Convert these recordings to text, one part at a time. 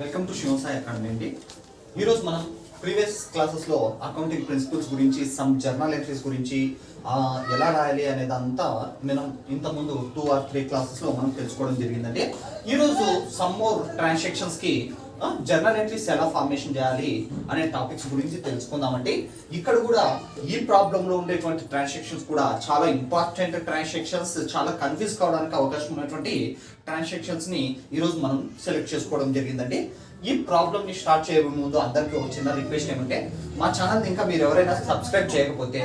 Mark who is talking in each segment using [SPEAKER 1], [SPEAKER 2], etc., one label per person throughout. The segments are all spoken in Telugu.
[SPEAKER 1] వెల్కమ్ టు శివసాయి అకాడమీ అండి. ఈరోజు మనం ప్రీవియస్ క్లాసెస్లో అకౌంటింగ్ ప్రిన్సిపల్స్ గురించి, సమ్ జర్నల్ ఎంట్రీస్ గురించి ఎలా రాయాలి అనేదంతా మనం ఇంతకుముందు 2 or 3 క్లాసెస్లో మనం తెలుసుకోవడం జరిగిందండి. ఈరోజు సమ్ మోర్ ట్రాన్సాక్షన్స్కి జర్నల్ ఎంట్రీస్ ఎలా ఫార్మేషన్ చేయాలి అనే టాపిక్స్ గురించి తెలుసుకుందామండి. ఇక్కడ కూడా ఈ ప్రాబ్లంలో ఉండేటువంటి ట్రాన్సాక్షన్స్ కూడా చాలా ఇంపార్టెంట్ ట్రాన్సాక్షన్స్, చాలా కన్ఫ్యూజ్ కావడానికి అవకాశం ఉన్నటువంటి ట్రాన్సాక్షన్స్ని ఈరోజు మనం సెలెక్ట్ చేసుకోవడం జరిగిందండి. ఈ ప్రాబ్లమ్ని స్టార్ట్ చేయడం ముందు అందరికీ ఒక చిన్న రిక్వెస్ట్ ఏమంటే, మా ఛానల్ని ఇంకా మీరు ఎవరైనా సబ్స్క్రైబ్ చేయకపోతే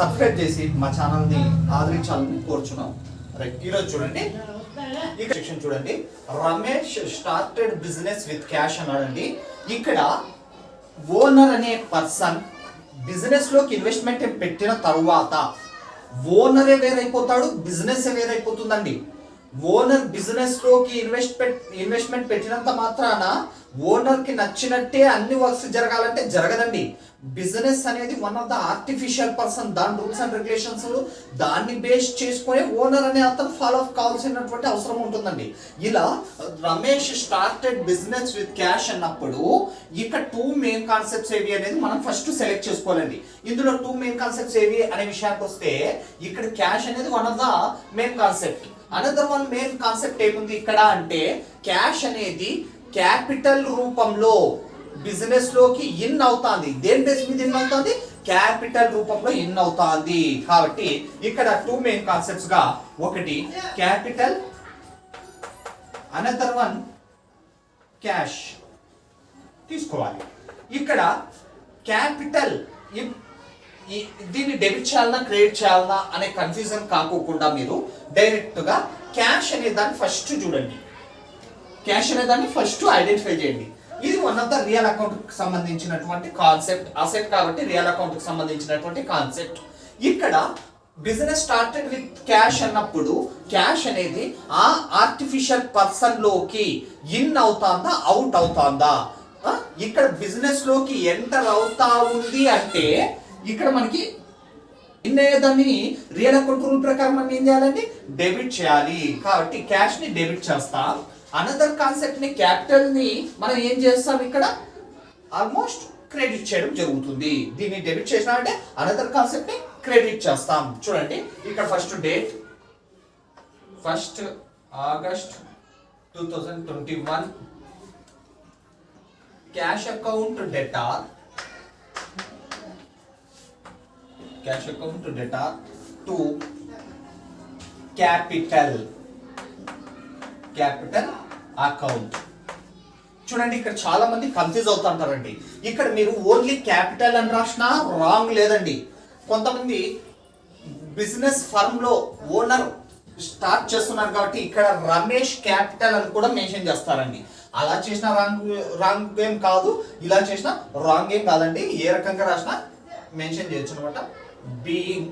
[SPEAKER 1] సబ్స్క్రైబ్ చేసి మా ఛానల్ని ఆదరించాలని కోరుచున్నాం. రైట్, ఈరోజు చూడండి ఈ సెక్షన్ చూడండి. Ramesh started business with cash అన్నాడండి. ఇక్కడ ఓనర్ అనే పర్సన్ బిజినెస్ లోకి ఇన్వెస్ట్మెంట్ పెట్టిన తరువాత ఓనరే వేరైపోతాడు, బిజినెస్ వేరైపోతుందండి. ఓనర్ బిజినెస్ లోకి ఇన్వెస్ట్మెంట్ పెట్టినంత మాత్రాన ఓనర్ కి నచ్చినట్టే అన్ని వర్క్స్ జరగాలంటే జరగదండి. బిజినెస్ అనేది one of the artificial person, దాని రూల్స్ అండ్ రెగ్యులేషన్స్ దాన్ని బేస్ చేసుకొని ఓనర్ అనే అతను ఫాలో అప్ కావాల్సినటువంటి అవసరం ఉంటుందండి. ఇలా Ramesh started business with cash అన్నప్పుడు ఇక్కడ 2 మెయిన్ కాన్సెప్ట్స్ ఏవి అనేది మనం ఫస్ట్ సెలెక్ట్ చేసుకోవాలండి. ఇందులో 2 మెయిన్ కాన్సెప్ట్స్ ఏవి అనే విషయానికి వస్తే, ఇక్కడ క్యాష్ అనేది one of the main concept. Another one main concept ఏముంది ఇక్కడ అంటే, క్యాష్ అనేది క్యాపిటల్ రూపంలో బిజినెస్ లోకి ఇన్ అవుతాంది. దేని బేస్ మీద ఇన్ అవుతుంది? క్యాపిటల్ రూపంలో ఇన్ అవుతాంది. కాబట్టి ఇక్కడ 2 మెయిన్ కాన్సెప్ట్స్ గా, ఒకటి క్యాపిటల్, అనదర్ వన్ క్యాష్ తీసుకోవాలి. ఇక్కడ క్యాపిటల్ దీన్ని డెబిట్ చేయాలన్నా క్రెడిట్ చేయాలన్నా అనే కన్ఫ్యూజన్ కాకోకుండా మీరు డైరెక్ట్ గా క్యాష్ అనే దాన్ని ఫస్ట్ చూడండి. క్యాష్ అనే దాన్ని ఫస్ట్ ఐడెంటిఫై చేయండి. ఇది one of the real account కి సంబంధించినటువంటి కాన్సెప్ట్. అసెట్ కాబట్టి రియల్ అకౌంట్ కి సంబంధించినటువంటి కాన్సెప్ట్. ఇక్కడ బిజినెస్ స్టార్టెడ్ విత్ క్యాష్ అన్నప్పుడు క్యాష్ అనేది ఆ ఆర్టిఫిషియల్ పర్సన్ లోకి ఇన్ అవుతాందా, అవుట్ అవుతాందా? ఇక్కడ బిజినెస్ లోకి ఎంటర్ అవుతా ఉంది అంటే ఇక్కడ మనకి ఇన్నేదాన్ని రియల్ అకౌంట్ రూల్ ప్రకారం మనం ఏం చేయాలంటే డెబిట్ చేయాలి. కాబట్టి క్యాష్ ని డెబిట్ చేస్తాం. అనదర్ కాన్సెప్ట్ ని, క్యాపిటల్ ని మనం ఏం చేస్తాం, ఇక్కడ ఆల్మోస్ట్ క్రెడిట్ చేయడం జరుగుతుంది. దీన్ని డెబిట్ చేసినా అంటే అనదర్ కాన్సెప్ట్ ని క్రెడిట్ చేస్తాం. చూడండి ఇక్కడ first date 1st August 2021, cash account debtor, cash account data to capital account. చూడండి ఇక్కడ చాలా మంది కన్ఫ్యూజ్ అవుతుంటారండి. ఇక్కడ మీరు ఓన్లీ క్యాపిటల్ అని రాసినా రాంగ్ లేదండి. కొంతమంది బిజినెస్ ఫర్మ్ లో ఓనర్ స్టార్ట్ చేస్తున్నారు కాబట్టి ఇక్కడ రమేష్ క్యాపిటల్ అని కూడా మెన్షన్ చేస్తారండి. అలా చేసిన రాంగ్ ఏం కాదు, ఇలా చేసిన రాంగ్ ఏం కాదండి. ఏ రకంగా రాసినా మెన్షన్ చేయొచ్చు అనమాట. being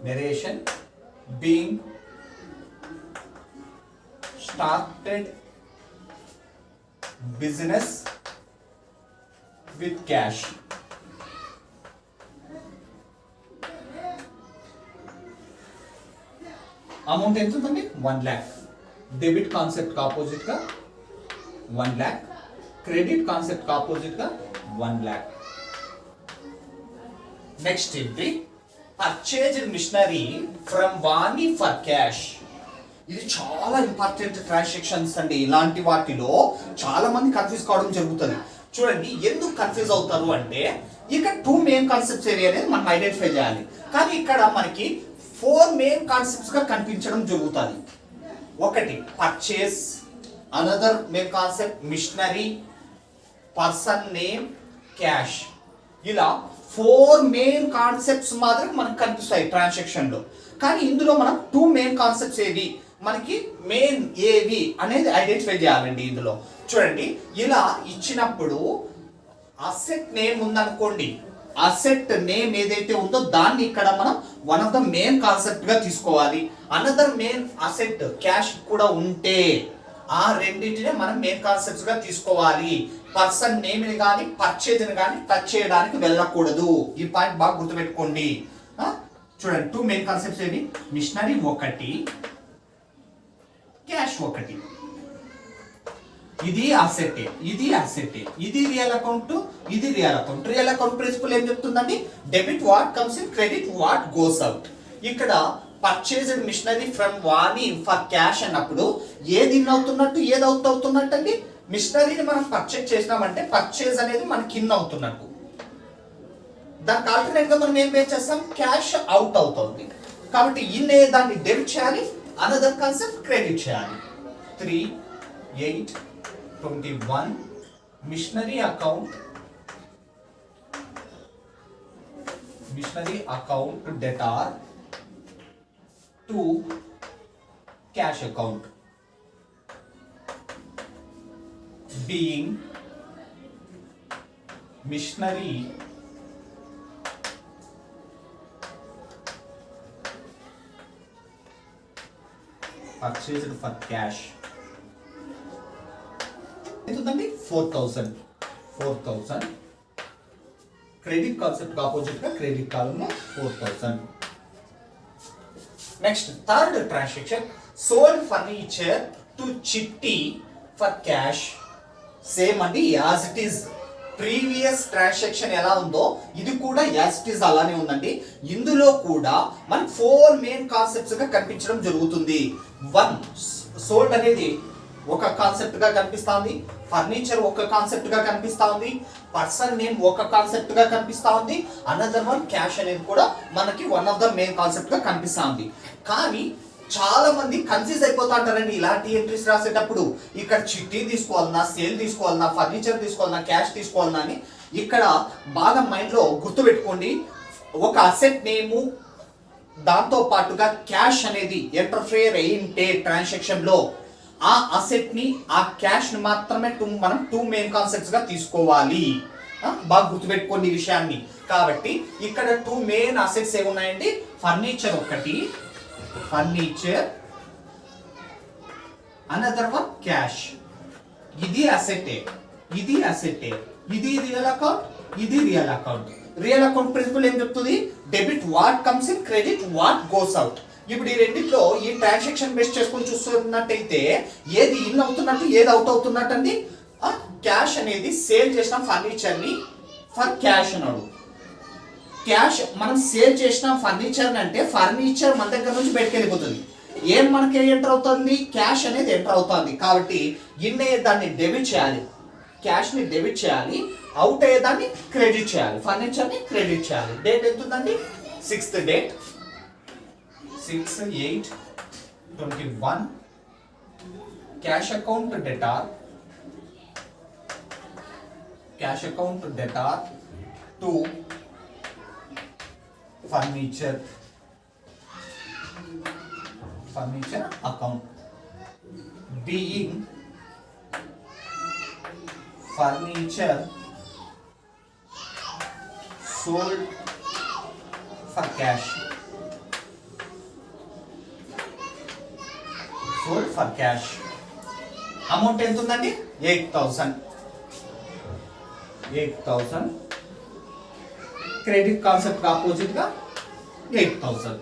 [SPEAKER 1] narration, being started business with cash. Amount ఎంత ఉందండి? 1 lakh. డెబిట్ కాన్సెప్ట్ కి ఆపోజిట్ గా 1 lakh, క్రెడిట్ కాన్సెప్ట్ కి ఆపోజిట్ గా 1 lakh. Next entry, purchase machinery from Vani for cash. ఇది చాలా ఇంపార్టెంట్ ట్రాన్సాక్షన్స్ అండి. ఇలాంటి వాటిలో చాలా మంది కన్ఫ్యూజ్ కావడం జరుగుతుంది. చూడండి ఎందుకు కన్ఫ్యూజ్ అవుతారు అంటే, ఇక్కడ 2 మెయిన్ కాన్సెప్ట్స్ ఏవి అనేది మనం ఐడెంటిఫై చేయాలి. కానీ ఇక్కడ మనకి 4 మెయిన్ కాన్సెప్ట్స్ గా కనిపించడం జరుగుతుంది. ఒకటి purchase, another main concept machinery, person name, cash. ఇలా 4 మెయిన్ కాన్సెప్ట్స్ మాత్రం మనకు కనిపిస్తాయి ట్రాన్సాక్షన్ లో. కానీ ఇందులో మనం 2 మెయిన్ కాన్సెప్ట్స్ ఏవి, మనకి మెయిన్ ఏవి అనేది ఐడెంటిఫై చేయాలండి. ఇందులో చూడండి, ఇలా ఇచ్చినప్పుడు అసెట్ నేమ్ ఉందనుకోండి, అసెట్ నేమ్ ఏదైతే ఉందో దాన్ని ఇక్కడ మనం one of the main concept గా తీసుకోవాలి. అనదర్ మెయిన్ అసెట్ క్యాష్ కూడా ఉంటే ఆ రెండింటినే మనం మెయిన్ కాన్సెప్ట్స్ గా తీసుకోవాలి. పర్సన్ నేమ్ ని కానీ పర్చేజ్ ని కానీ టచ్ చేయడానికి వెళ్ళకూడదు. ఈ పాయింట్ బాగా గుర్తుపెట్టుకోండి. చూడండి 2 మెయిన్ కాన్సెప్ట్స్ ఏవి, మిషనరీ ఒకటి, క్యాష్ ఒకటి. ఇది అసెట్, ఇది అసెట్, ఇది రియల్ అకౌంట్, ఇది real account. Real account principal ఏం చెప్తుందండి? Debit what comes in, credit what goes out. ఇక్కడ purchased machinery from Vani for cash అన్నప్పుడు ఏది ఇన్ అవుతున్నట్టు, ఏది అవుట్ అవుతున్నట్టు అండి? మిషనరీని మనం పర్చేజ్ చేసినామంటే పర్చేజ్ అనేది మనకి ఇన్ అవుతున్నట్టు. దానికి ఆల్టర్నేట్ గా మనం ఏం పే చేస్తాం? క్యాష్ అవుట్ అవుతుంది. కాబట్టి ఇన్ దాన్ని డెబిట్ చేయాలి, అనదర్ కాన్సెప్ట్ క్రెడిట్ చేయాలి. 3/8/21 machinery account debtor to cash account being missionary purchased for cash. ఎంతుందండి? 4,000. క్రెడిట్ కాన్సెప్ట్ ఆపోజిట్ గా credit column 4,000. Next third transaction, sold furniture to Chitti for cash. Same అండి, as it is. Previous transaction ఎలా ఉందో ఇది కూడా యాజ్ ఇట్ ఈస్ అలానే ఉందండి. ఇందులో కూడా మనకి 4 మెయిన్ కాన్సెప్ట్స్ గా కనిపించడం జరుగుతుంది. 1, సోల్డ్ అనేది ఒక కాన్సెప్ట్ గా కనిపిస్తుంది, ఫర్నిచర్ ఒక కాన్సెప్ట్ గా కనిపిస్తుంది, పర్సన్ నేమ్ ఒక కాన్సెప్ట్ గా కనిపిస్తుంది, అనదర్ వన్ క్యాష్ అనేది కూడా మనకి one of the main concept గా కనిపిస్తుంది. కానీ చాలా మంది కన్ఫ్యూజ్ అయిపోతా అంటారండి ఇలాంటి ఎంట్రీస్ రాసేటప్పుడు. ఇక్కడ చిట్టి తీసుకోవాలన్నా, సేల్ తీసుకోవాలన్నా, ఫర్నిచర్ తీసుకోవాలన్నా, క్యాష్ తీసుకోవాలన్నా అని. ఇక్కడ బాగా మైండ్లో గుర్తుపెట్టుకోండి, ఒక అసెట్ నేము దాంతో పాటుగా క్యాష్ అనేది ఇంటర్ఫియర్ అయింటే ట్రాన్సాక్షన్ లో ఆ అసెట్ ని, ఆ క్యాష్ ని మాత్రమే మనం 2 మెయిన్ కాన్సెప్ట్స్ గా తీసుకోవాలి. బాగా గుర్తుపెట్టుకోండి ఈ విషయాన్ని. కాబట్టి ఇక్కడ 2 మెయిన్ అసెట్స్ ఏమున్నాయండి? ఫర్నిచర్ ఒకటి, ఫర్నిచర్, అనదర్ వన్ క్యాష్. ఇది అసెటే, ఇది అసెటే, ఇది రియల్ అకౌంట్, ఇది real account. Real account principal ఏం చెప్తుంది? Debit what comes in, credit what goes out. ఇప్పుడు ఈ రెండిట్లో ఈ ట్రాన్సాక్షన్ బేస్ చేసుకొని చూస్తున్నట్టయితే ఏది ఇన్ అవుతున్నట్టు, ఏది అవుట్ అవుతున్నట్టు అండి? క్యాష్ అనేది సేల్ చేసిన ఫర్నిచర్ ని ఫర్ క్యాష్ అన్నాడు. క్యాష్ మనం సేల్ చేసిన ఫర్నిచర్ అంటే ఫర్నిచర్ మన దగ్గర నుంచి బయటకు వెళ్ళిపోతుంది. ఏం మనకి ఎంటర్ అవుతుంది? క్యాష్ అనేది ఎంటర్ అవుతుంది. కాబట్టి ఇన్ దాన్ని డెబిట్ చేయాలి, క్యాష్ ని డెబిట్ చేయాలి, అవుట్ అయ్యేదాన్ని క్రెడిట్ చేయాలి, ఫర్నిచర్ ని క్రెడిట్ చేయాలి. డేట్ ఎంతుందండి? 6th date, 6/8/21 cash account debtor to furniture account being furniture sold for cash. Amount ఎంత ఉందండి? 8,000. క్రెడిట్ కాన్సెప్ట్ ఆపోజిట్ గా 8,000.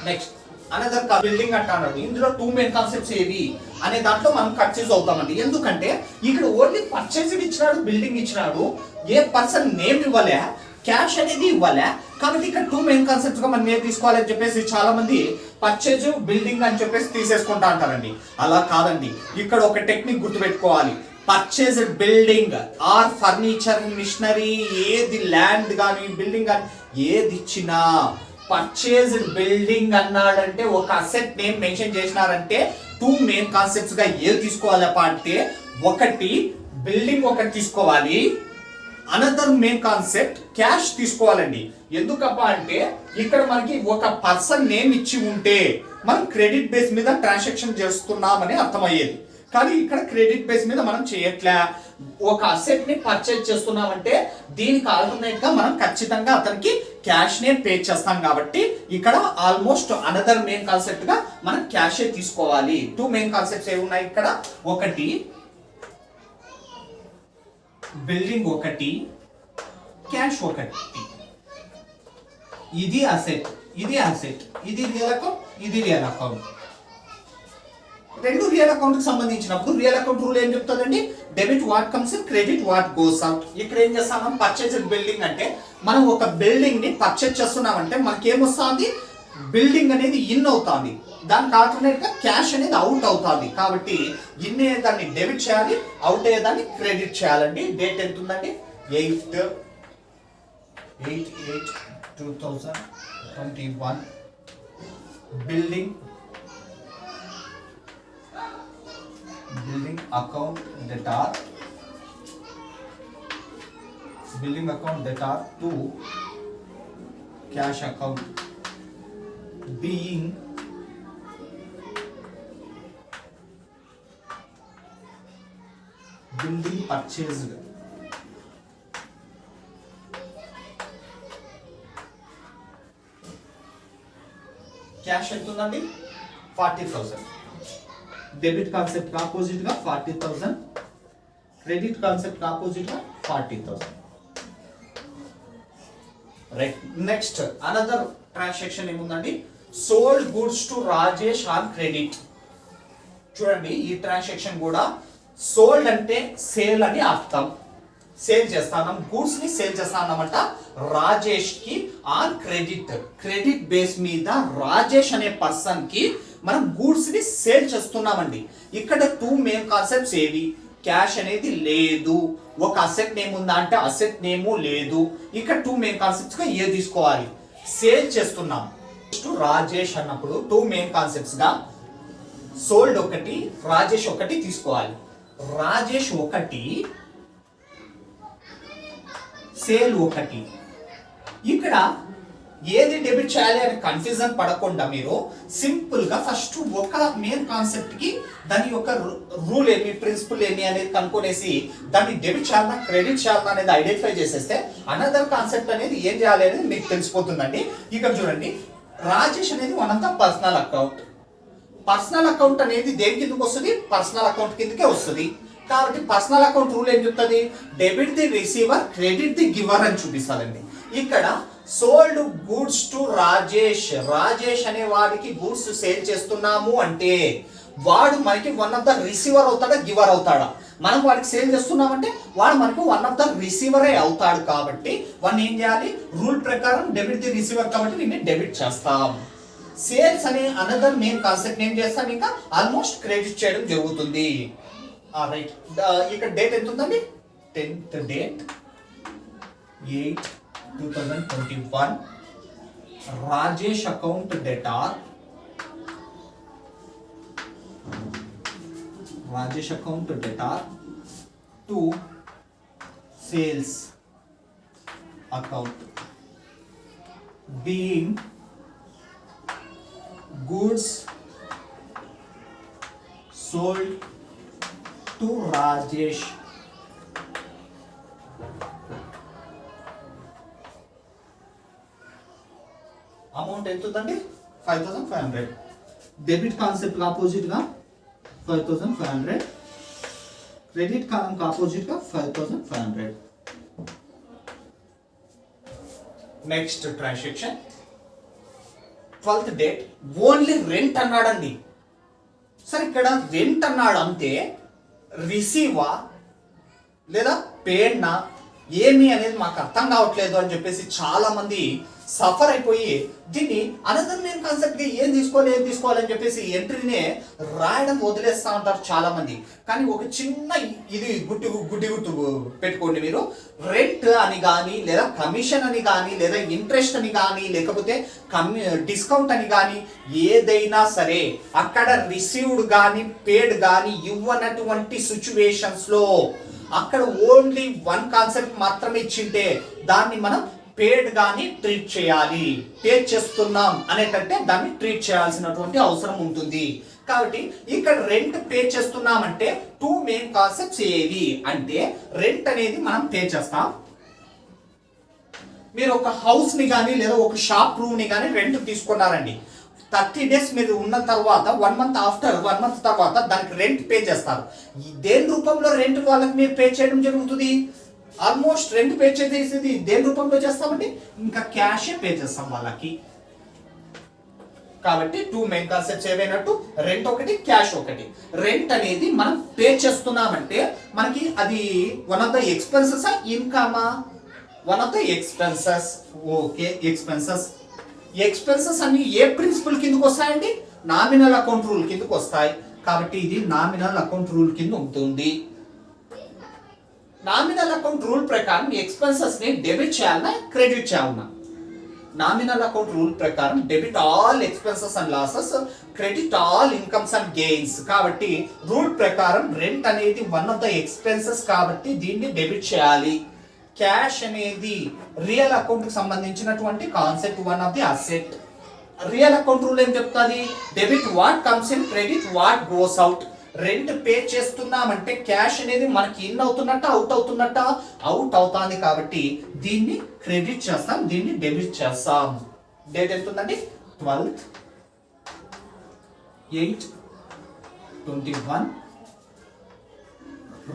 [SPEAKER 1] నెక్స్ట్ అనదర్ బిల్డింగ్ అంటాడు. ఇందులో 2 మెయిన్ కాన్సెప్ట్స్ ఏవి అనే దాంట్లో మనం కన్ఫ్యూజ్ అవుతామండి. ఎందుకంటే ఇక్కడ ఓన్లీ పర్చేజ్ ఇచ్చినాడు, బిల్డింగ్ ఇచ్చినాడు, ఏ పర్సన్ నేమ్ ఇవ్వలే, క్యాష్ అనేది ఇవ్వలే. కాబట్టి ఇక్కడ 2 మెయిన్ కాన్సెప్ట్స్ గా మనం ఏం తీసుకోవాలని చెప్పేసి చాలా మంది పర్చేజ్, బిల్డింగ్ అని చెప్పేసి తీసేసుకుంటా అంటారండి. అలా కాదండి. ఇక్కడ ఒక టెక్నిక్ గుర్తుపెట్టుకోవాలి. Purchased building or furniture, machinery, ఏది ల్యాండ్ కానీ బిల్డింగ్ కానీ ఏది ఇచ్చినా పర్చేజ్డ్ బిల్డింగ్ అన్నాడంటే ఒక అసెట్ నేమ్ మెన్షన్ చేసినారంటే 2 మెయిన్ కాన్సెప్ట్స్ గా ఏది తీసుకోవాలప్ప అంటే, ఒకటి బిల్డింగ్ ఒకటి తీసుకోవాలి, అనదర్ మెయిన్ కాన్సెప్ట్ క్యాష్ తీసుకోవాలండి. ఎందుకప్ప అంటే ఇక్కడ మనకి ఒక పర్సన్ నేమ్ ఇచ్చి ఉంటే మనం క్రెడిట్ బేస్ మీద ట్రాన్సాక్షన్ చేస్తున్నామని అర్థమయ్యేది. కానీ ఇక్కడ క్రెడిట్ బేస్ మీద మనం చేయట్లే. ఒక అసెట్ ని పర్చేజ్ చేస్తున్నామంటే దీనికి ఆల్టర్నేట్ గా మనం ఖచ్చితంగా అతనికి క్యాష్ నే పే చేస్తాం. కాబట్టి ఇక్కడ ఆల్మోస్ట్ అనదర్ మెయిన్ కాన్సెప్ట్ గా మనం క్యాషే తీసుకోవాలి. 2 మెయిన్ కాన్సెప్ట్స్ ఏవి ఉన్నాయి ఇక్కడ? ఒకటి బిల్డింగ్, ఒకటి క్యాష్, ఒకటి. ఇది అసెట్, ఇది రియల్ అకౌంట్, ఇది రియల్ అకౌంట్. రెండు రియల్ అకౌంట్ కి సంబంధించినప్పుడు రియల్ అకౌంట్ రూల్ ఏం చెప్తుందండి, debit what comes in, credit what goes out. ఇక్కడ ఏం చేస్తాం మనం, పర్చేజ్ బిల్డింగ్ అంటే మనం ఒక బిల్డింగ్ ని పర్చేజ్ చేస్తున్నామంటే మనకి ఏమొస్తుంది, బిల్డింగ్ అనేది ఇన్ అవుతుంది, దానికి ఆల్టర్నేట్ గా క్యాష్ అనేది అవుట్ అవుతుంది. కాబట్టి ఇన్ అయ్యేదాన్ని డెబిట్ చేయాలి, అవుట్ అయ్యేదాన్ని క్రెడిట్ చేయాలండి. డేట్ ఎంత ఉందండి, 8/8/2021. Building account debtor to cash account being building purchased. Cash ఎంత ఉందండి, 40,000. డెబిట్ కాన్సెప్ట్ ఆపోజిట్ గా 40,000, క్రెడిట్ కాన్సెప్ట్ ఆపోజిట్ గా 40,000. రైట్. నెక్స్ట్ అనదర్ ట్రాన్సాక్షన్ ఏముందండి, sold goods to Rajesh on credit. చూడండి ఈ ట్రాన్సాక్షన్ కూడా సోల్డ్ అంటే సేల్ అని అర్థం, సేల్ చేస్తాం, గూడ్స్ ని సేల్ చేస్తామంట రాజేష్ కి ఆన్ క్రెడిట్. క్రెడిట్ బేస్ మీద రాజేష్ అనే పర్సన్ కి మనం గూడ్స్ ని సేల్ చేస్తున్నామండి. ఇక్కడ టూ మెయిన్ కాన్సెప్ట్స్ ఏవి, క్యాష్ అనేది లేదు, ఒక అసెట్ నేమ్ ఉందా అంటే అసెట్ నేము లేదు. ఇక్కడ టూ మెయిన్ కాన్సెప్ట్స్ గా ఏ తీసుకోవాలి, సేల్ చేస్తున్నాం టు రాజేష్ అన్నప్పుడు టూ మెయిన్ కాన్సెప్ట్స్ గా సోల్డ్ ఒకటి, రాజేష్ ఒకటి తీసుకోవాలి. రాజేష్ ఒకటి, సేల్ ఒకటి. ఇక్కడ ఏది డెబిట్ చేయాలి అని కన్ఫ్యూజన్ పడకుండా మీరు సింపుల్ గా ఫస్ట్ ఒక మెయిన్ కాన్సెప్ట్ కి దాని యొక్క రూల్ ఏమి, ప్రిన్సిపల్ ఏమి అనేది కనుక్కొనేసి దాన్ని డెబిట్ చేయాలన్నా క్రెడిట్ చేయాలన్నా అనేది ఐడెంటిఫై చేసేస్తే అనదర్ కాన్సెప్ట్ అనేది ఏం చేయాలి అనేది మీకు తెలిసిపోతుందండి. ఇక్కడ చూడండి, రాజేష్ అనేది one of the personal account. Personal account అనేది దేని కిందకి వస్తుంది, పర్సనల్ అకౌంట్ కిందకే వస్తుంది. కాబట్టి పర్సనల్ అకౌంట్ రూల్ ఏం చెప్తుంది, debit the receiver, credit the giver అని చూపిస్తారండి. ఇక్కడ sold goods to Rajesh, Rajesh అనే వాడికి గూడ్స్ సేల్ చేస్తున్నాము అంటే వాడు మనకి వన్ ఆఫ్ ద రిసీవర్ అవుతాడా, గివర్ అవుతాడా? మనం వాడికి సేల్ చేస్తున్నామంటే వాడు మనకు వన్ ఆఫ్ ద రిసీవరే అవుతాడు. కాబట్టి వాడిని ఏం చేయాలి, రూల్ ప్రకారం డెబిట్ ది రిసీవర్ కాబట్టి దీన్ని డెబిట్ చేస్తాం. సేల్స్ అనే అనదర్ మెయిన్ కాన్సెప్ట్ ఏం చేస్తాం, ఇంకా ఆల్మోస్ట్ క్రెడిట్ చేయడం జరుగుతుంది. రైట్. ఇక్కడ డేట్ ఎంత ఉందండి, 10th date 8/2021. Rajesh account debtor, Rajesh account debtor to sales account being goods sold to Rajesh. Amount ఎంత ఉందండి, 5,500. డెబిట్ కాన్సెప్ట్ ఆపోజిట్ గా 5,500, క్రెడిట్ కాలం ఆపోజిట్ గా 5,500. Next transaction 12th date only rent అన్నాడండి. సరే ఇక్కడ రెంట్ అన్నాడు అంటే రిసీవా లేదా పేడ్నా ఏమి అనేది మాకు అర్థం కావట్లేదు అని చెప్పేసి చాలా మంది సఫర్ అయిపోయి దీన్ని అనదర్ మెయిన్ కాన్సెప్ట్ గా ఏం తీసుకోవాలి అని చెప్పేసి ఎంట్రీనే రాయడం వదిలేస్తా ఉంటారు చాలా మంది. కానీ ఒక చిన్న ఇది గుడ్డి గుర్తు పెట్టుకోండి మీరు, రెంట్ అని కానీ లేదా కమిషన్ అని కానీ లేదా ఇంట్రెస్ట్ అని కానీ లేకపోతే డిస్కౌంట్ అని కానీ ఏదైనా సరే అక్కడ రిసీవ్డ్ కానీ పేడ్ కానీ ఇవ్వనటువంటి సిచ్యువేషన్స్ లో అక్కడ ఓన్లీ వన్ కాన్సెప్ట్ మాత్రమే ఇచ్చింటే దాన్ని మనం పేడ్ గాని ట్రీట్ చేయాలి. పే చేస్తున్నాం అనేటంటే దాన్ని ట్రీట్ చేయాల్సినటువంటి అవసరం ఉంటుంది. కాబట్టి ఇక్కడ రెంట్ పే చేస్తున్నామంటే టూ మెయిన్ కాన్సెప్ట్స్ ఏవి అంటే, రెంట్ అనేది మనం పే చేస్తాం. మీరు ఒక హౌస్ ని కానీ లేదా ఒక షాప్ రూమ్ ని కానీ రెంట్ తీసుకున్నారండి, 30 days మీరు ఉన్న తర్వాత 1 month ఆఫ్టర్ 1 month తర్వాత దానికి రెంట్ పే చేస్తారు. దేని రూపంలో రెంట్ వాళ్ళకి మీరు పే చేయడం జరుగుతుంది, ఆల్మోస్ట్ రెంట్ పే చేసేది దేని రూపంలో చేస్తామండి, ఇంకా క్యాష్ పే చేస్తాం వాళ్ళకి. కాబట్టి టూ మెయిన్ కాన్సెప్ట్స్ ఏవైనట్టు, రెంట్ ఒకటి, క్యాష్ ఒకటి. రెంట్ అనేది మనం పే చేస్తున్నామంటే మనకి అది వన్ ఆఫ్ ద ఎక్స్పెన్సెస్ ఇన్కమా, one of the expenses. Okay, expenses. Expenses అన్ని ఏ ప్రిన్సిపల్ కిందకు వస్తాయండి? నామినల్ అకౌంట్ రూల్ కిందకు వస్తాయి. కాబట్టి ఇది నామినల్ అకౌంట్ రూల్ కింద ఉంటుంది. నామినల్ అకౌంట్ రూల్ ప్రకారం ఎక్స్పెన్సెస్ ని డెబిట్ చేయాలన్నా క్రెడిట్ చేయాలన్నా? నామినల్ అకౌంట్ రూల్ ప్రకారం debit all expenses and losses, credit all incomes and gains. కాబట్టి రూల్ ప్రకారం రెంట్ అనేది వన్ ఆఫ్ ద ఎక్స్పెన్సెస్ కాబట్టి దీన్ని డెబిట్ చేయాలి. క్యాష్ అనేది రియల్ అకౌంట్ కి సంబంధించినటువంటి concept, one of the asset. Real account rule ఏం చెప్తుంది? Debit what comes in, credit what goes out. Rent pay చేస్తున్నామంటే క్యాష్ అనేది మనకి ఇన్ అవుతున్నట్ట, అవుట్ అవుతున్నట్ట, అవుట్ అవుతుంది. కాబట్టి దీన్ని క్రెడిట్ చేస్తాం, దీన్ని డెబిట్ చేస్తాం. డేట్ ఎంత ఉందండి? 12/8/21.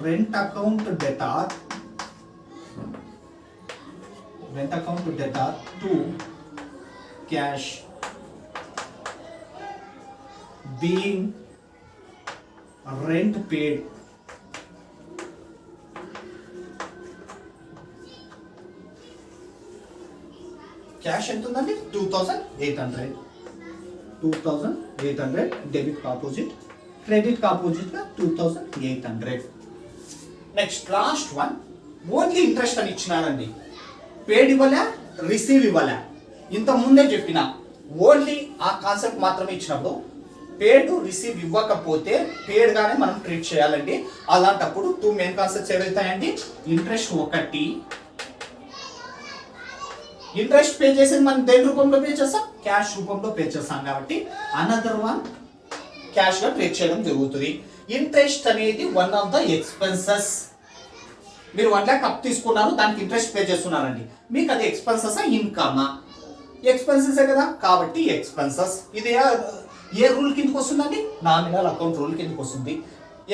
[SPEAKER 1] Rent account debtor, rent account debtor to cash being rent paid. Cash ఎంత ఉందండి? 2800. 2800 డెబిట్ ఆపోజిట్, క్రెడిట్ ఆపోజిట్ గా 2800. Next last one, only interest అని ఇచ్చినారండి. పేడ్ ఇవ్వలే, రిసీవ్ ఇవ్వలే. ఇంత ముందే చెప్పిన ఓన్లీ ఆ కాన్సెప్ట్ మాత్రమే ఇచ్చినప్పుడు పేడ్ రిసీవ్ ఇవ్వకపోతే పేడ్ గానే మనం ట్రీట్ చేయాలండి. అలాంటప్పుడు టూ మెయిన్ కాన్సెప్ట్స్ ఏవైతాయండి? ఇంట్రెస్ట్ ఒకటి, ఇంట్రెస్ట్ పే చేసేది మనం దేని రూపంలో పే చేస్తాం? క్యాష్ రూపంలో పే చేస్తాం. కాబట్టి అనదర్ వన్ క్యాష్ గా ట్రీట్ చేయడం జరుగుతుంది. ఇంట్రెస్ట్ అనేది వన్ ఆఫ్ ద ఎక్స్పెన్సెస్. మీరు 1 lakh అప్ తీసుకున్నారు, దానికి ఇంట్రెస్ట్ పే చేస్తున్నారండి. మీకు అది ఎక్స్పెన్సెస్ ఇన్కమా? ఎక్స్పెన్సెస్ కదా, కాబట్టి ఎక్స్పెన్సెస్. ఇది ఏ రూల్ కిందకి వస్తుందండి? నామినల్ అకౌంట్ రూల్ కిందకి వస్తుంది.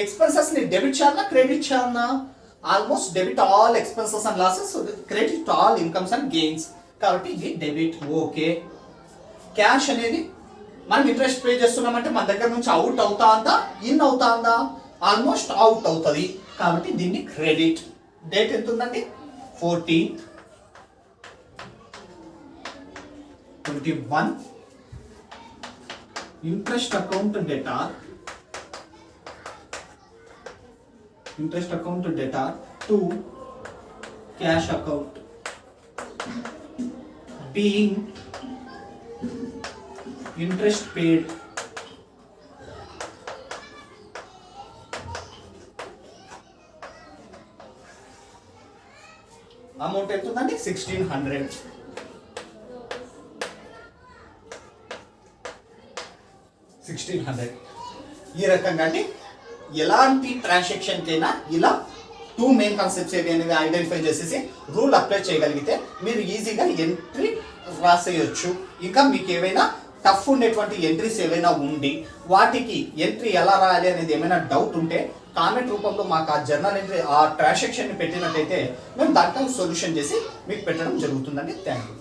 [SPEAKER 1] ఎక్స్పెన్సెస్ ని డెబిట్ చేయాలన్నా క్రెడిట్ చేయాలన్నా? Almost debit all expenses and losses, credit all incomes and gains. కాబట్టి ఇది డెబిట్. ఓకే. క్యాష్ అనేది మనం ఇంట్రెస్ట్ పే చేస్తున్నామంటే మన దగ్గర నుంచి అవుట్ అవుతాందా, ఇన్ అవుతాందా? ఆల్మోస్ట్ అవుట్ అవుతుంది. కాబట్టి దీన్ని క్రెడిట్. డేట్ ఎంత ఉందండి? 14/21. Interest account debtor, interest account debtor to cash account being interest paid amount ఎంత ఉందండి? 1600. 1600. ఈ రకంగా అండి ఎలాంటి ట్రాన్సాక్షన్ కైనా ఇలా టూ మెయిన్ కాన్సెప్ట్స్ ఏవి అనేవి ఐడెంటిఫై చేసేసి రూల్ అప్లై చేయగలిగితే మీరు ఈజీగా ఎంట్రీ రాసేయచ్చు. ఇంకా మీకు ఏవైనా టఫ్ ఉండేటువంటి ఎంట్రీస్ ఏవైనా ఉండి వాటికి ఎంట్రీ ఎలా రాయాలి అనేది ఏమైనా డౌట్ ఉంటే కామెంట్ రూపంలో మాకు ఆ జర్నల్ ఎంట్రీ, ఆ ట్రాన్సాక్షన్ని పెట్టినట్టయితే మేము దాంట్లో సొల్యూషన్ చేసి మీకు పెట్టడం జరుగుతుందండి. Thank you.